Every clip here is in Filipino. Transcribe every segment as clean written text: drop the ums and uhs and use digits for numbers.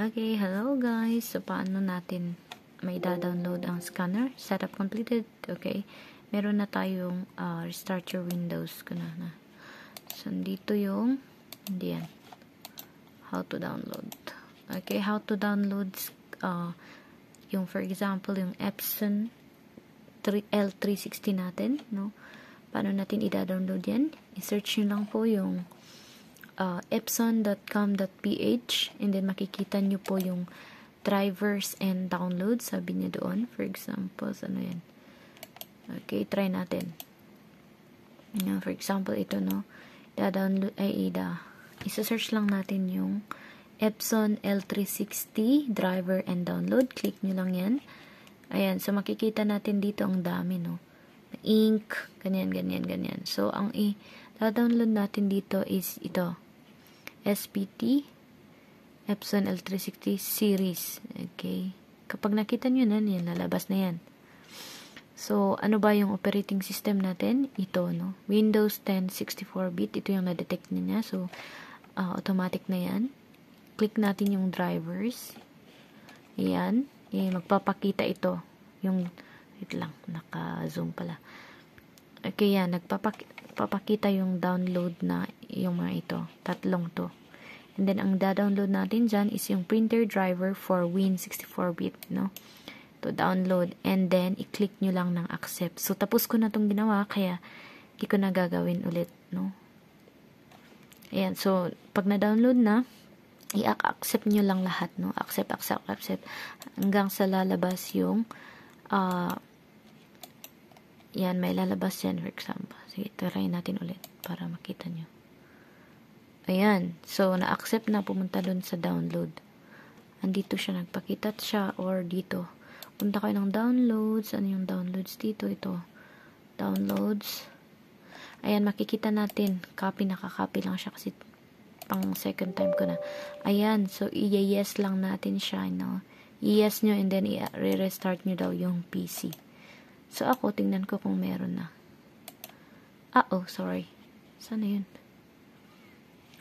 Okay, hello guys. So, paano natin may download ang scanner? Setup completed. Okay. Meron na tayong restart your Windows. Na. So, dito yung hindi yan. How to download. Okay, how to download yung for example, yung Epson L360 natin, no? Paano natin i-download yan? I-search nyo lang po yung epson.com.ph and then makikita nyo po yung drivers and downloads, sabi niya doon. For example, ano yan? Okay, try natin. For example, ito, no? I-download, isa-search lang natin yung Epson L360 driver and download. Click nyo lang yan. Ayan, so makikita natin dito ang dami, no? Ink, ganyan. So, ang i-download natin dito is ito. SPT Epson L360 series. Okay. Kapag nakita nyo na, yan, lalabas na yan. So, ano ba yung operating system natin? Ito, no? Windows 10 64-bit. Ito yung na-detect niya. So, automatic na yan. Click natin yung drivers. Ayan. Magpapakita ito. Yung, wait lang, naka-zoom pala. Okay, yan. Nagpapakita yung download na yung mga ito. Tatlong to. And then, ang da-download natin dyan is yung printer driver for Win 64-bit, no? To download. And then, i-click nyo lang ng accept. So, tapos ko na itong ginawa, kaya di ko na gagawin ulit, no? Ayan. So, pag na-download na, i-accept nyo lang lahat, no? Accept. Hanggang sa lalabas yung yan, may lalabas yan, for example. Sige, try natin ulit para makita nyo. Ayan. So, na-accept na, pumunta dun sa download. Andito siya, nagpakita siya, or dito. Punta kayo ng downloads. Ano yung downloads dito? Ito. Downloads. Ayan, makikita natin. Nakakopy lang siya kasi pang second time ko na. Ayan. So, i-yes lang natin siya, no? I-yes nyo and then i-restart nyo daw yung PC. So, ako, tingnan ko kung meron na. Sorry. Sana yun?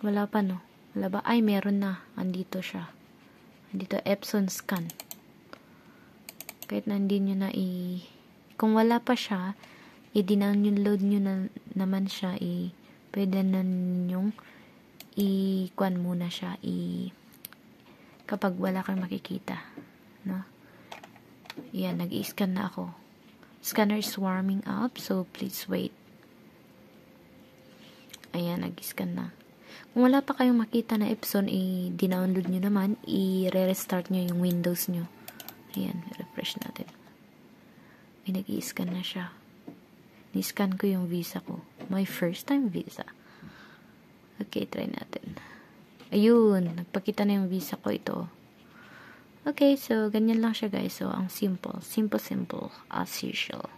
Wala pa, no? Wala ba? Ay, meron na. Andito siya. Andito, Epson Scan. Kahit na hindi nyo na kung wala pa siya, i-download nyo na naman siya, pwede na nyong i-kuan muna siya, kapag wala kang makikita. No? Yan, nag-i-scan na ako. Scanner is warming up, so please wait. Ayan, nag-scan na. Kung wala pa kayong makita na Epson, i-download nyo naman, i-restart nyo yung Windows nyo. Ayan, refresh natin. Ay, nag-i-scan na siya. Ni-scan ko yung visa ko. My first time visa. Okay, try natin. Ayun, nagpakita na yung visa ko ito. Okay, so ganyan lang siya guys. So, ang simple as usual.